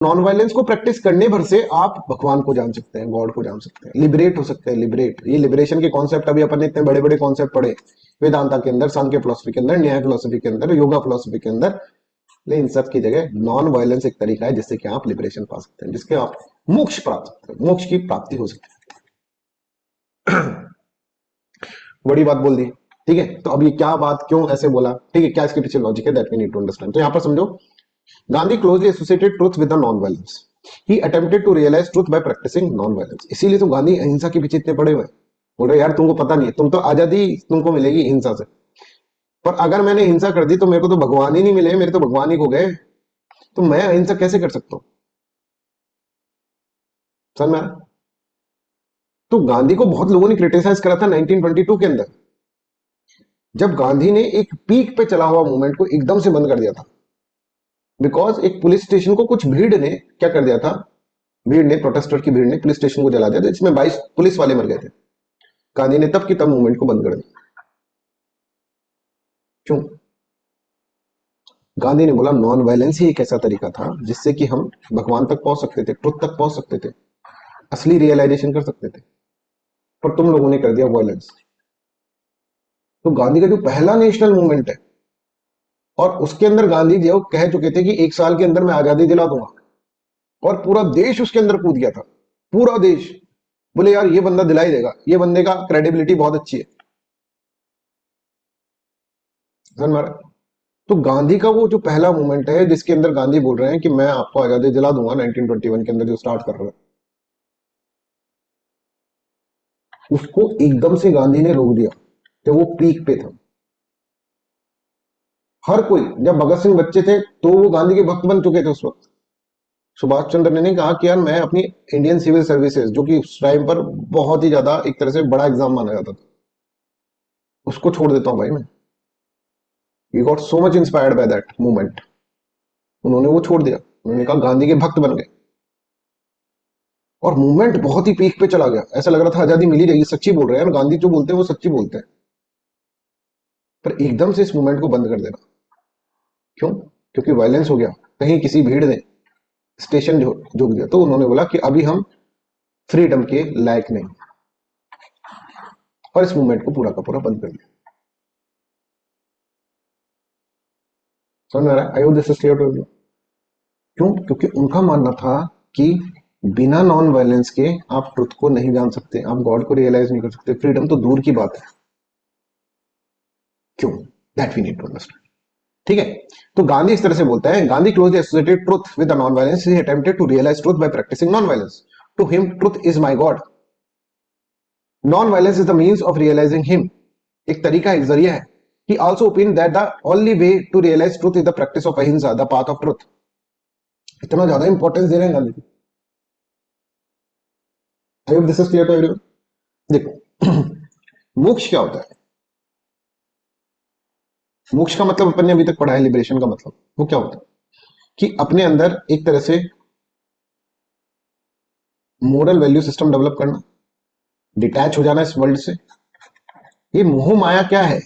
Non violence को practice करने भर से आप भगवान को जान सकते हैं, गॉड को जान सकते हैं, लिबरेट हो सकते हैं। लिबरेट, ये लिबरेशन के कॉन्सेप्ट अभी अपन ने इतने बड़े बड़े कॉन्सेप्ट पढ़े वेदांता के अंदर, सांख्य फिलोसफी के अंदर, न्याय फिलोसफी के अंदर, योगा फिलोसफी के अंदर। लेकिन इन सब की जगह नॉन वायलेंस एक तरीका है जिससे कि आप लिबरेशन पा सकते हैं, जिसके आप मोक्ष प्राप्त सकते हैं, मोक्ष की प्राप्ति हो सकती है। बड़ी बात बोल दी। ठीक है, तो अब ये क्या बात, क्यों ऐसे बोला, ठीक है, क्या इसके पीछे लॉजिक है, that we need to understand. तो यहां पर समझो, Gandhi closely associated truth with the non violence. He attempted to realise truth by practising non violence. इसीलिए तो गांधी अहिंसा के पीछे इतने पड़े हुए हैं। बोल रहे यार तुमको पता नहीं है, तुम तो आजादी तुमको मिलेगी हिंसा से, पर अगर मैंने हिंसा कर दी तो मेरे को तो भगवान ही नहीं मिले, मेरे तो भगवान ही खो गए, तो मैं अहिंसा कैसे कर सकता हूं। समझ में आ रहा? तो गांधी को बहुत लोगों ने क्रिटिसाइज करा था 1922 के अंदर, जब गांधी ने एक पीक पे चला हुआ मूवमेंट को एकदम से बंद कर दिया था। बिकॉज एक पुलिस स्टेशन को कुछ भीड़ ने क्या कर दिया था, भीड़ ने, प्रोटेस्टर की भीड़ ने पुलिस स्टेशन को जला दिया था, जिसमें 22 पुलिस वाले मर गए थे। गांधी ने तब की तब मूवमेंट को बंद कर दिया। क्यों? गांधी ने बोला नॉन वायलेंस ही एक ऐसा तरीका था जिससे कि हम भगवान तक पहुंच सकते थे, ट्रुथ तक पहुंच सकते थे, असली रियलाइजेशन कर सकते थे। पर तुम लोगों ने कर दिया वायलेंस। तो गांधी का जो पहला नेशनल मूवमेंट है, और उसके अंदर गांधी जी वो कह चुके थे कि 1 साल के अंदर मैं आजादी दिला दूंगा, और पूरा देश उसके अंदर कूद गया था। पूरा देश बोले यार ये बंदा दिला ही देगा, ये बंदे का क्रेडिबिलिटी बहुत अच्छी है। समझ में आ रहा है? तो गांधी का वो जो पहला मूवमेंट है जिसके अंदर गांधी बोल रहे हैं कि मैं आपको आजादी दिला दूंगा, 1921 के अंदर जो स्टार्ट कर रहे हैं, उसको एकदम से गांधी ने रोक दिया जब वो पीक पे था। हर कोई, जब भगत सिंह बच्चे थे तो वो गांधी के भक्त बन चुके थे उस वक्त। सुभाष चंद्र ने कहा कि यार मैं अपनी इंडियन सिविल सर्विसेज, जो कि उस टाइम पर बहुत ही ज्यादा एक तरह से बड़ा एग्जाम माना जाता था, उसको छोड़ देता हूं भाई मैं। We got so much inspired by that movement. उन्होंने वो छोड़ दिया, उन्होंने कहा गांधी के भक्त बन गए, और मूवमेंट बहुत ही पीक पे चला गया। ऐसा लग रहा था आजादी मिल ही जाएगी। सच्ची बोल रहे हैं, गांधी जो बोलते हैं वो सच्ची बोलते हैं। पर एकदम से इस मूवमेंट को बंद कर देना, क्यों? क्योंकि वायलेंस हो गया, कहीं किसी भीड़ ने स्टेशन जोक दिया, तो उन्होंने बोला कि अभी हम फ्रीडम के लायक नहीं, और इस मूवमेंट को पूरा का पूरा बंद कर दिया। समझ में आ रहा है? I hope this is clear to you. क्यों? क्योंकि उनका मानना था कि बिना नॉन वायलेंस के आप ट्रुथ को नहीं जान सकते, आप गॉड को रियलाइज नहीं कर सकते, फ्रीडम तो दूर की बात है। क्यों? That we need to understand. ठीक है, तो गांधी इस तरह से बोलता है, Gandhi closely associated truth with non violence, he attempted to realise truth by practising non violence. To him truth is my God, non violence is the means of realising him. एक तरीका, एक जरिया है। He also opined that the only way to realize truth is the practice of ahimsa, the path of truth. इतना ज्यादा importance दे रहे हैं Gandhi. I hope this is clear to everyone. देखो, मोक्ष क्या होता है? मोक्ष का मतलब अपन ने अभी तक पढ़ा है, लिबरेशन का मतलब वो क्या होता है कि अपने अंदर एक तरह से मोरल वैल्यू सिस्टम डेवलप करना, डिटैच हो जाना इस वर्ल्ड से। ये मोह माया क्या है?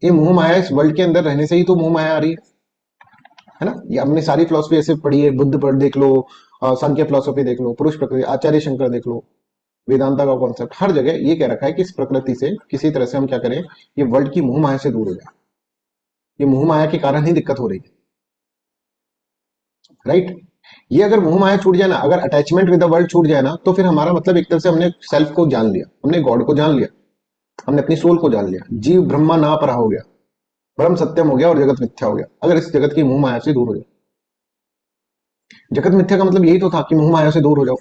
ये मोह माया इस वर्ल्ड के अंदर रहने से ही तो मोह माया आ रही है ना। ये हमने सारी फिलोसफी ऐसे पढ़ी है, बुद्ध पर देख लो, सांख्य फिलोसफी देख लो, पुरुष प्रकृति, आचार्य शंकर देख लो, वेदांता का कॉन्सेप्ट, हर जगह ये कह रखा है कि इस प्रकृति से किसी तरह से हम क्या करें, ये वर्ल्ड की मोह माया से दूर हो जाए। ये मोह माया के कारण ही दिक्कत हो रही है, राइट? ये अगर मोह माया छूट जाए ना, अगर अटैचमेंट विद द वर्ल्ड छूट जाए ना, तो फिर हमारा मतलब एक तरह से हमने सेल्फ को जान लिया, हमने गॉड को जान लिया, हमने अपनी सोल को जान लिया, जीव ब्रह्मा ना परा हो गया, ब्रह्म सत्यम हो गया और जगत मिथ्या हो गया। अगर इस जगत की मोह माया से दूर हो जाए, जगत मिथ्या का मतलब यही तो था कि मोह माया से दूर हो जाओ,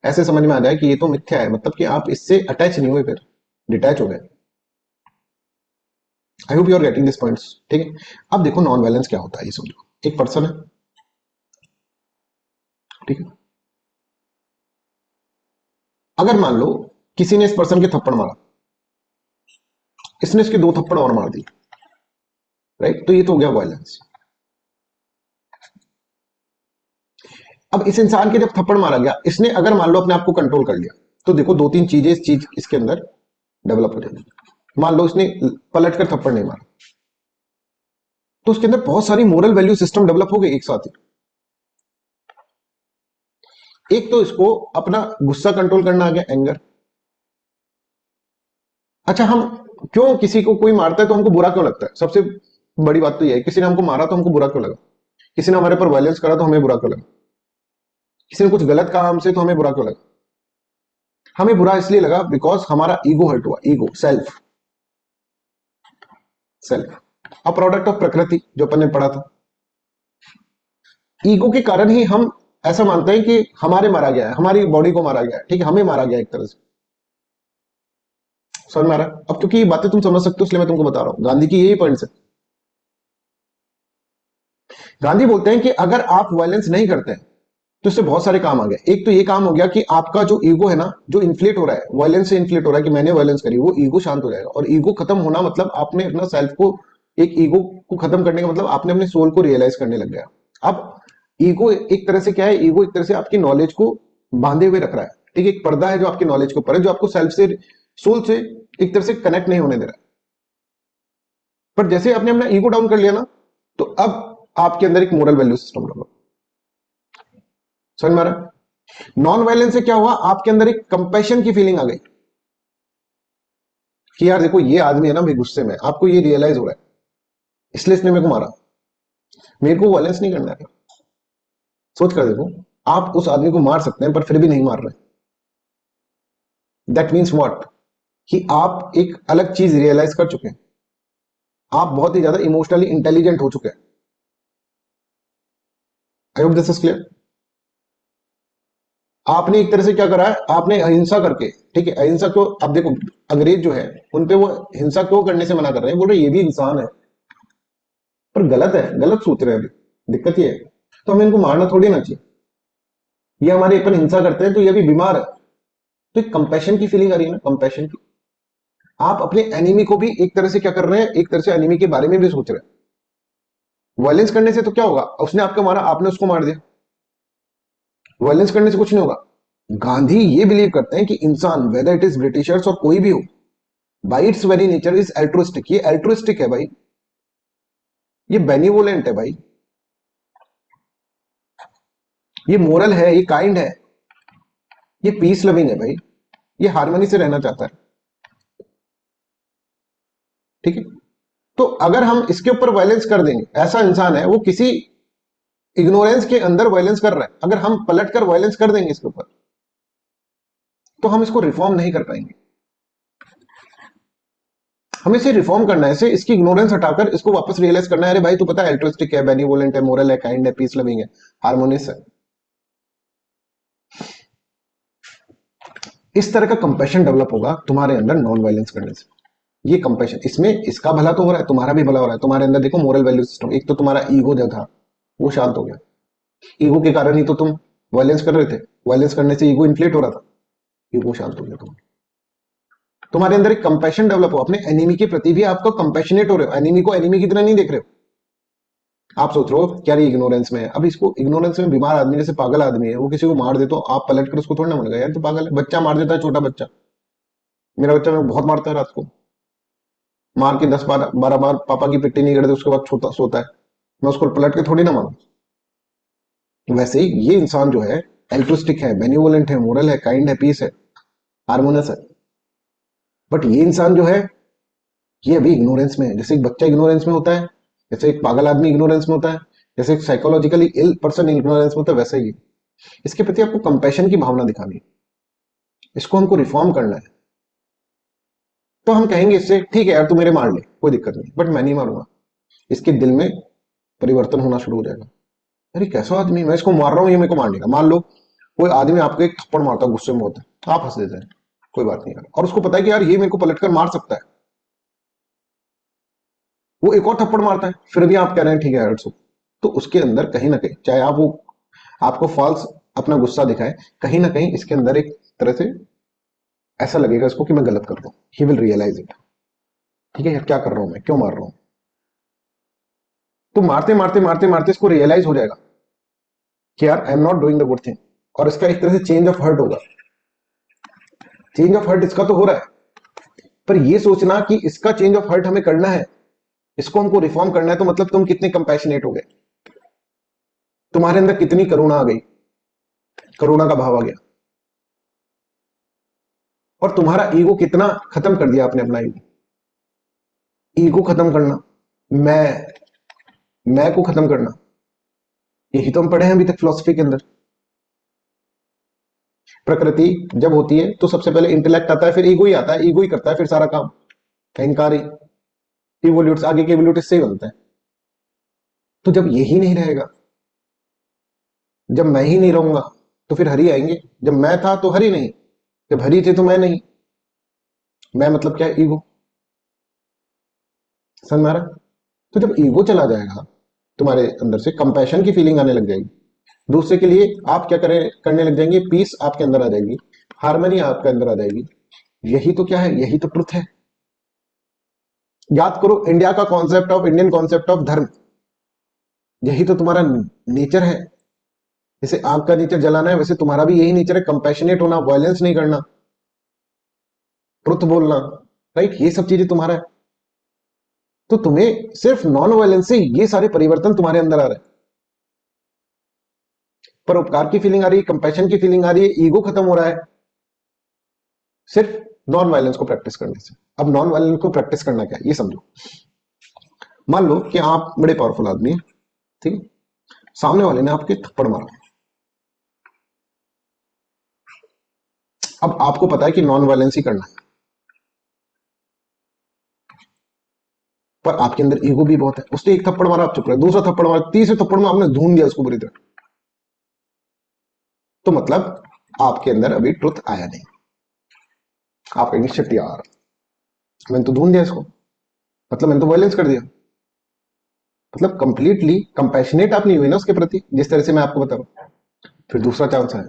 ऐसे समझ में आ जाए कि ये तो मिथ्या है, मतलब कि आप इससे अटैच नहीं हुए, फिर डिटैच हो गए। I hope you are getting this points. ठीक है, अब देखो नॉन वायलेंस क्या होता है, ये समझो। एक पर्सन है, ठीक है, अगर मान लो किसी ने इस पर्सन के थप्पड़ मारा, इसने इसके 2 थप्पड़ और मार दी, राइट? तो ये तो हो गया वायलेंस। अब इस इंसान के जब थप्पड़ मारा गया, इसने अगर मान लो अपने आप को कंट्रोल कर लिया, तो देखो 2-3 चीजें इस चीज इसके अंदर डेवलप हो जाएगी। मान लो इसने पलट कर थप्पड़ नहीं मारा, तो उसके अंदर बहुत सारी मोरल वैल्यू सिस्टम डेवलप हो गई एक साथ ही। एक तो इसको अपना गुस्सा कंट्रोल करना आ गया, एंगर। अच्छा, हम क्यों किसी को कोई मारता है तो हमको बुरा क्यों लगता है? सबसे बड़ी बात तो यह है, किसी ने हमको मारा तो हमको बुरा क्यों लगा? किसी ने हमारे पर वायलेंस करा तो हमें बुरा क्यों लगा? किसी ने कुछ गलत कहा हमसे तो हमें बुरा क्यों लगा? हमें बुरा इसलिए लगा बिकॉज हमारा ईगो हर्ट हुआ। Ego, self, self a product of प्रकृति, जो अपन ने पढ़ा था। ईगो के कारण ही हम ऐसा मानते हैं कि हमारे मारा गया है, हमारी बॉडी को मारा गया है, ठीक है, हमें मारा गया एक तरह से। समझ में आ रहा है? अब क्योंकि ये बातें तुम समझ सकते हो इसलिए मैं तुमको बता रहा हूं, गांधी की यही पॉइंट है। गांधी बोलते हैं कि अगर आप वायलेंस नहीं करते हैं तो इससे बहुत सारे काम आ गए। एक तो ये काम हो गया कि आपका जो ईगो है ना, जो इन्फ्लेट हो रहा है, वायलेंस से इन्फ्लेट हो रहा है कि मैंने वायलेंस करी, वो ईगो शांत हो जाएगा। और ईगो खत्म होना मतलब आपने अपना सेल्फ को, एक ईगो को खत्म करने का मतलब आपने अपने सोल को रियलाइज करने लग गया। अब ईगो एक तरह से क्या है? ईगो एक तरह से आपकी नॉलेज को बांधे हुए रख रहा है, ठीक है, एक पर्दा है जो आपकी नॉलेज के ऊपर है, जो आपको सेल्फ से, सोल से एक तरह से कनेक्ट नहीं होने दे रहा है। पर जैसे आपने अपना ईगो डाउन कर लिया ना, तो अब आपके अंदर एक मोरल वैल्यू सिस्टम लगा। समझ में आ रहा है? नॉन वायलेंस से क्या हुआ? आपके अंदर एक कंपैशन की फीलिंग आ गई कि यार देखो ये आदमी है ना भाई गुस्से में, आपको ये रियलाइज हो रहा है, इसलिए इसने मेरे को मारा, मेरे को वायलेंस नहीं करना है। सोच कर देखो, आप उस आदमी को मार सकते हैं पर फिर भी नहीं मार रहे। That means what? कि आप एक अलग चीज रियलाइज कर चुके हैं, आप बहुत ही ज्यादा इमोशनली इंटेलिजेंट हो चुके हैं। आई होप दिस इज क्लियर। आपने एक तरह से क्या करा है? आपने अहिंसा करके, ठीक है, अहिंसा को, अब देखो अंग्रेज जो है उन पे वो हिंसा क्यों करने से मना कर रहे हैं? बोल रहे ये भी इंसान है, पर गलत है, गलत सोच रहे हैं अभी। दिक्कत ये है, तो हमें इनको मारना थोड़ी ना चाहिए। ये हमारे अपन हिंसा करते हैं तो ये भी बीमार है। तो एक कंपैशन की फीलिंग आ रही है ना, कंपैशन की। आप अपने एनिमी को भी एक तरह से क्या कर रहे हैं? एक तरह से एनिमी के बारे में भी सोच रहे हैं। वायलेंस करने से तो क्या होगा? उसने आपको मारा, आपने उसको मार दिया। वायलेंस करने से कुछ नहीं होगा। गांधी ये बिलीव करते हैं कि इंसान, वेदर इट इज ब्रिटिशर्स और कोई भी हो, by its very nature is altruistic. ये एल्ट्रोस्टिक है भाई, ये बेनिवोलेंट है भाई, ये मोरल है, ये काइंड है, ये पीस लविंग है भाई, ये हार्मनी से रहना चाहता है, ठीक है। तो अगर हम इसके ऊपर वायलेंस कर देंगे, ऐसा इंसान है वो किसी इग्नोरेंस के अंदर वायलेंस कर रहा है, अगर हम पलट कर वायलेंस कर देंगे इसके ऊपर, तो हम इसको रिफॉर्म नहीं कर पाएंगे। हमें इसे रिफॉर्म करना है, इसे, इसकी इग्नोरेंस हटाकर इसको वापस रियलाइज करना है। अरे भाई तू पता है एल्ट्रिस्टिक है, बेनिवोलेंट है, मोरल है, काइंड है, पीस लविंग है, हार्मोनियस है। इस तरह का कंपैशन डेवलप होगा तुम्हारे अंदर नॉन वायलेंस करने से। ये कंपैशन, इसमें इसका भला तो हो रहा है, तुम्हारा भी भला हो रहा है। तुम्हारे अंदर देखो मोरल वैल्यू सिस्टम, एक तो तुम्हारा ईगो जो था वो शांत हो गया। ईगो के कारण ही तो तुम वायलेंस कर रहे थे, वायलेंस करने से ईगो इन्फ्लेट हो रहा था, ईगो शांत हो गया। तुम्हारे अंदर एक कंपैशन डेवलप हो, अपने एनिमी के प्रति भी आपको कंपैशनेट हो रहे हो, एनिमी को एनिमी की तरह नहीं देख रहे हो। आप सोच रहे हो क्या ये इग्नोरेंस में है? अब इसको इग्नोरेंस में बीमार आदमी, जैसे पागल आदमी है, वो किसी को मार दे तो आप पलट कर उसको थोड़ा ना बोलेगा यार तो पागल है। बच्चा मार देता है, छोटा बच्चा, मेरा बच्चा मैं बहुत मारता है, रात को मार के 10-12 बार पापा की पिट्टी नहीं करते, उसके बाद छोटा सोता है, मैं उसको पलट के थोड़ी ना मारूं। वैसे ही ये इंसान जो है एल्ट्रिस्टिक है, बेनिवोलेंट है, मोरल है, काइंड है, पीस है, हार्मोनियस है। बट ये इंसान जो है ये अभी इग्नोरेंस में है। जैसे एक बच्चा इग्नोरेंस में होता है, जैसे एक पागल आदमी इग्नोरेंस में होता है, जैसे एक साइकोलॉजिकली इल पर्सन इग्नोरेंस में होता है, वैसे ही इसके प्रति आपको कंपैशन की भावना दिखानी है, इसको हमको रिफॉर्म करना है। तो हम कहेंगे इससे, ठीक है यार तू मेरे मार ले, कोई दिक्कत नहीं, बट मैं नहीं मारूंगा। इसके दिल में परिवर्तन होना शुरू हो जाएगा। अरे कैसा आदमी, मैं इसको मार रहा हूँ, ये मेरे को मार देगा। मान लो कोई आदमी आपको एक थप्पड़ मारता है, गुस्से में होता है, आप हंस देते हैं, कोई बात नहीं यार, और उसको पता है कि यार ये मेरे को पलटकर मार सकता है, वो एक और थप्पड़ मारता है, फिर भी आप कह रहे हैं ठीक है यार तो उसके अंदर कहीं ना कहीं, चाहे आप वो आपको फॉल्स अपना गुस्सा दिखाए, कहीं ना कहीं इसके अंदर एक तरह से ऐसा लगेगा इसको कि मैं गलत कर रहा हूं। ही विल रियलाइज इट, ठीक है यार क्या कर रहा हूं मैं, क्यों मार रहा हूं। तो मारते मारते मारते मारते इसको रियलाइज हो जाएगा कि यार I am not doing the good thing, और इसका एक तरह से चेंज ऑफ हार्ट होगा। चेंज ऑफ हार्ट इसका तो हो रहा है, पर ये सोचना कि इसका चेंज ऑफ हार्ट हमें करना है, इसको हमको रिफॉर्म करना है, तो मतलब तुम कितने कंपैशनेट हो गए, तुम्हारे अंदर कितनी करुणा आ गई, करुणा का भाव आ गया, और तुम्हारा ईगो कितना खत्म कर दिया आपने, अपना ईगो खत्म करना, मैं को खत्म करना, यही तो हम पढ़े हैं अभी तक फिलोसफी के अंदर। प्रकृति जब होती है तो सबसे पहले इंटेलेक्ट आता है, फिर ईगो ही आता है, ईगो ही करता है फिर सारा काम, अहंकार ही इवोल्यूट्स, आगे के इवोल्यूट इससे ही बनते हैं। तो जब यही नहीं रहेगा, जब मैं ही नहीं रहूंगा तो फिर हरि आएंगे। जब मैं था तो हरि नहीं, जब हरि थे तो मैं नहीं। मैं मतलब क्या, ईगो। समझ में आ रहा है? तो जब ईगो चला जाएगा तुम्हारे अंदर से, कंपैशन की फीलिंग आने लग जाएगी, दूसरे के लिए आप क्या करें करने लग जाएंगे, पीस आपके अंदर आ जाएगी, हार्मनी आपके अंदर आ जाएगी। यही तो क्या है, यही तो ट्रुथ है। याद करो इंडिया का concept of, Indian concept of धर्म, यही तो तुम्हारा नेचर है। जैसे आग का नेचर जलाना है, वैसे तुम्हारा भी यही नेचर है, कंपैशनेट होना, वायलेंस नहीं करना, ट्रुथ बोलना, राइट? ये सब चीजें तुम्हारा है। तो तुम्हें सिर्फ नॉन वायलेंस से ये सारे परिवर्तन तुम्हारे अंदर आ रहे हैं। परोपकार की फीलिंग आ रही है, कंपैशन की फीलिंग आ रही है, ईगो खत्म हो रहा है, सिर्फ नॉन वायलेंस को प्रैक्टिस करने से। अब नॉन वायलेंस को प्रैक्टिस करना क्या है, ये समझो। मान लो कि आप बड़े पावरफुल आदमी हैं, ठीक है, सामने वाले ने आपके थप्पड़ मारा, अब आपको पता है कि नॉन वायलेंस ही करना है, पर आपके अंदर ईगो भी बहुत है। उसने एक थप्पड़ मारा, आप चुप रहे, दूसरा थप्पड़ मारा, तीसरे थप्पड़ में आपने धून दिया उसको बुरी तरह। तो मतलब आपके अंदर अभी ट्रुथ आया नहीं। आप कहेंगे शिट यार, मैंने तो धून दिया इसको, मतलब मैंने तो वायलेंस कर दिया, मतलब कंप्लीटली कंपैशनेट आप नहीं हुए ना उसके प्रति, जिस तरह से मैं आपको बता रहा हूं। फिर दूसरा चांस है,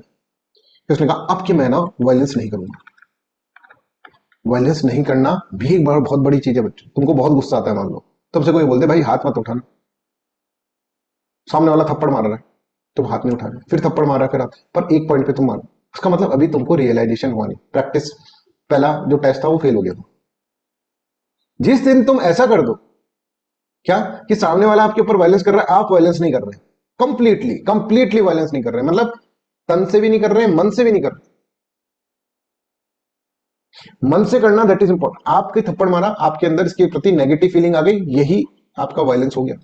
उसने कहा अब कि मैं ना वायलेंस नहीं करूंगा। वायलेंस नहीं करना भी एक बहुत बड़ी चीज है बच्चों। तुमको बहुत गुस्सा आता है, मान लो तुमसे कोई बोलते भाई हाथ मत उठाना, सामने वाला थप्पड़ मार रहा है, तुम हाथ नहीं उठा रहे, फिर थप्पड़ मार रहा है, फिर हाथ, पर एक पॉइंट पे तुम मारो, उसका मतलब अभी तुमको रियलाइजेशन हुआ नहीं, प्रैक्टिस, पहला जो टेस्ट था वो फेल हो गया था। जिस दिन तुम ऐसा कर दो क्या कि सामने वाला आपके ऊपर वायलेंस कर रहा है, आप वायलेंस नहीं कर रहे, कंप्लीटली कंप्लीटली वायलेंस नहीं कर रहे, मतलब तन से भी नहीं कर रहे, मन से भी नहीं कर रहे, मन से करना दैट इज इंपॉर्टेंट। आपके थप्पड़ मारा, आपके अंदर इसके प्रति नेगेटिव फीलिंग आ गई, यही आपका वायलेंस हो गया।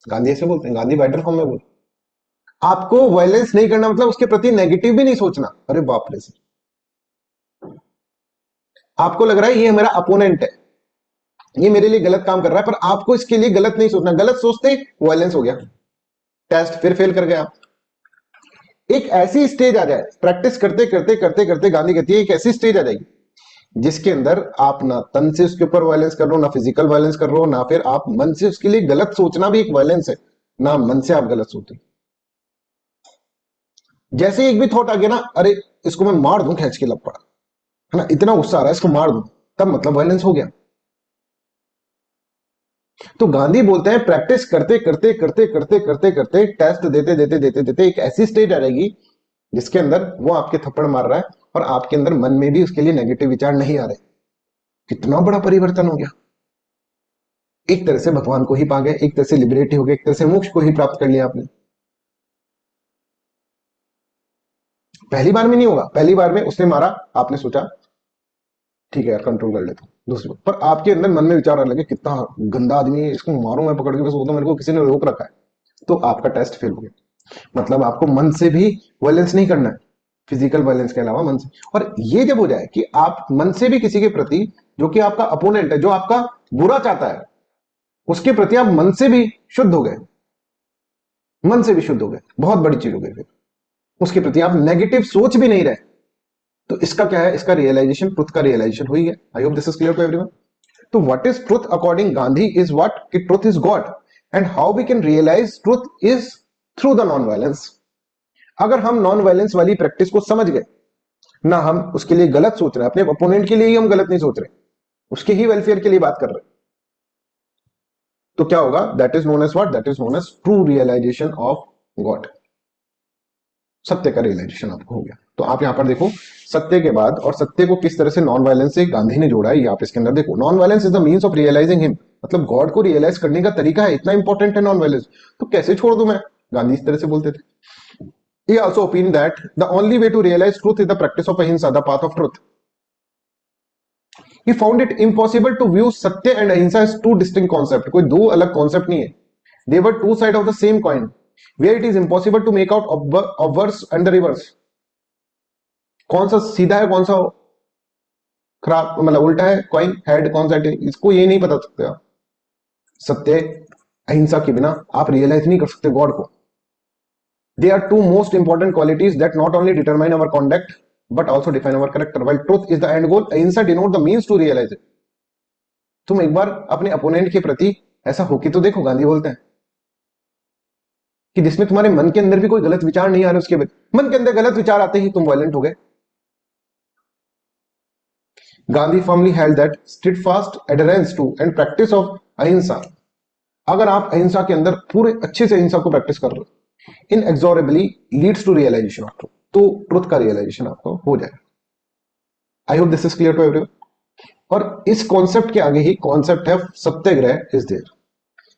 गांधी ऐसे बोलते हैं, गांधी वाइडर फॉर्म में बोलते, आपको वायलेंस नहीं करना मतलब उसके प्रति नेगेटिव भी नहीं सोचना। अरे बाप रे सर, आपको लग रहा है ये मेरा अपोनेंट है, ये मेरे लिए गलत काम कर रहा है, पर आपको इसके लिए गलत नहीं सोचना, गलत सोचते वायलेंस हो गया, टेस्ट फिर फेल कर गए आप। एक ऐसी स्टेज आ जाए, प्रैक्टिस करते करते करते करते, गांधी कहती है एक ऐसी स्टेज आ जाएगी जिसके अंदर आप ना तन से उसके ऊपर वायलेंस कर रहे हो, ना फिजिकल वायलेंस कर रहे हो, ना फिर आप मन से उसके लिए गलत सोचना भी एक वायलेंस है, ना मन से आप गलत सोचते। जैसे एक भी थॉट आ गया ना, अरे इसको मैं मार दूं खींच के लपड़, है ना, इतना गुस्सा आ रहा है इसको मार दूं, तब मतलब वायलेंस हो गया। तो गांधी बोलते हैं प्रैक्टिस करते करते करते करते करते करते, टेस्ट देते देते देते देते एक ऐसी स्टेज आ जाएगी जिसके अंदर वो आपके थप्पड़ मार रहा है और आपके अंदर मन में भी उसके लिए नेगेटिव विचार नहीं आ रहे। कितना बड़ा परिवर्तन हो गया। एक तरह से भगवान को ही पा गए, एक तरह से लिबरेट हो गए, एक तरह से मोक्ष को ही प्राप्त कर लिया आपने। पहली बार में नहीं होगा, पहली बार में उसने मारा, आपने सोचा ठीक है यार कंट्रोल कर लेता हूं, दूसरी बार पर आपके अंदर मन में विचार आने लगे कितना गंदा आदमी है, इसको मारूं मैं पकड़ के, बस वो तो मेरे को किसी ने रोक रखा है। तो आपका टेस्ट फेल हो गया। मतलब आपको मन से भी वायलेंस नहीं करना है, फिजिकल वायलेंस के अलावा मन से। और ये जब हो जाए कि आप मन से भी किसी के प्रति, जो कि आपका अपोनेंट है, जो आपका बुरा चाहता है, उसके प्रति आप मन से भी शुद्ध हो गए, मन से भी शुद्ध हो गए, बहुत बड़ी चीज हो गई। फिर उसके प्रति आप नेगेटिव सोच भी नहीं रहे। तो इसका क्या है, इसका रियलाइजेशन, ट्रुथ का रियलाइजेशन हुई है। I hope this is clear to everyone. तो what is truth according Gandhi is what, कि truth is God and how we can realise truth is through the non violence. अगर हम नॉन वायलेंस वाली practice को समझ गए ना, हम उसके लिए गलत सोच रहे हैं, अपने अपोनेंट के लिए ही हम गलत नहीं सोच रहे, उसके ही वेलफेयर के लिए बात कर रहे हैं, तो क्या होगा, that is known as what, that is known as true realisation of God. सत्य का रियलाइजेशन आपको हो गया। तो आप यहां पर देखो सत्य के बाद, और सत्य को किस तरह से नॉन वायलेंस से गांधी ने जोड़ा है, ये आप इसके अंदर देखो। Non violence is the means of realising him, मतलब गॉड को रियलाइज करने का तरीका है, इतना इंपॉर्टेंट है नॉन वायलेंस, तो कैसे छोड़ दूं मैं, गांधी इस तरह से बोलते थे। He also opined that the only way to realize truth is the practice of ahimsa, the path of truth. He found it impossible to view satya and ahimsa as two distinct concepts. कोई दो अलग concept नहीं है. They were two sides of the same coin, where it is impossible to make out obverse and the reverse. कौन सा सीधा है कौन सा खराब मतलब उल्टा है कॉइन हेड कौन सा है इसको ये नहीं बता सकते आप. सत्य अहिंसा के बिना आप रियलाइज नहीं कर सकते गॉड को. They are two most important qualities that not only determine our conduct but also define our character. While truth is the end goal, ahimsa denote the means to realize it. तुम एक बार अपने opponent के प्रति ऐसा होके तो देखो, गांधी बोलते हैं कि जिसमें तुम्हारे मन के अंदर भी कोई गलत विचार नहीं आ रहे, उसके बाद मन के अंदर गलत विचार आते ही तुम वायलेंट हो गए. Gandhi firmly held that steadfast adherence to and practice of ahimsa, अगर आप अहिंसा के अंदर पूरे अच्छे से अहिंसा को प्रैक्टिस कर रहे हो, inexorably leads to realization of truth, तो ट्रुथ का रियलाइजेशन आपको हो जाएगा. I hope this is clear to everyone. और इस कॉन्सेप्ट के आगे ही कॉन्सेप्ट है सत्याग्रह इज देयर.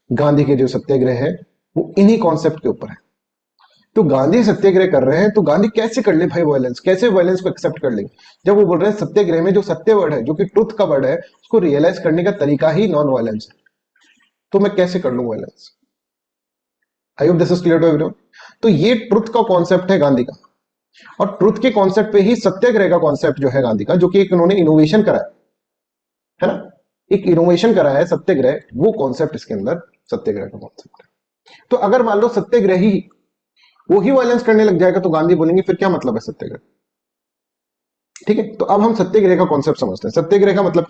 गांधी के जो सत्याग्रह है वो इन्हीं कॉन्सेप्ट के ऊपर है. तो गांधी सत्याग्रह कर रहे हैं तो गांधी कैसे कर ले भाई वायलेंस, कैसे वायलेंस को एक्सेप्ट कर लेंगे जब वो बोल रहे हैं सत्याग्रह में जो सत्य वर्ड है जो कि ट्रुथ का वर्ड है उसको रियलाइज करने का तरीका ही नॉन वायलेंस है. तो मैं कैसे कर लूं violence. I hope this is clear to everyone. तो ये ट्रुथ का कॉन्सेप्ट है गांधी का, और ट्रुथ के कॉन्सेप्ट पे ही सत्याग्रह का कॉन्सेप्ट जो है गांधी का, जो कि एक उन्होंने इनोवेशन करा है ना, एक इनोवेशन करा है सत्याग्रह, वो कॉन्सेप्ट इसके अंदर सत्याग्रह का कॉन्सेप्ट है. तो अगर मान लो सत्याग्रही वो ही वायलेंस करने लग जाएगा तो गांधी बोलेंगे फिर क्या मतलब है सत्याग्रह. ठीक है, तो अब हम सत्याग्रह का कॉन्सेप्ट समझते हैं. सत्याग्रह का मतलब क्या है.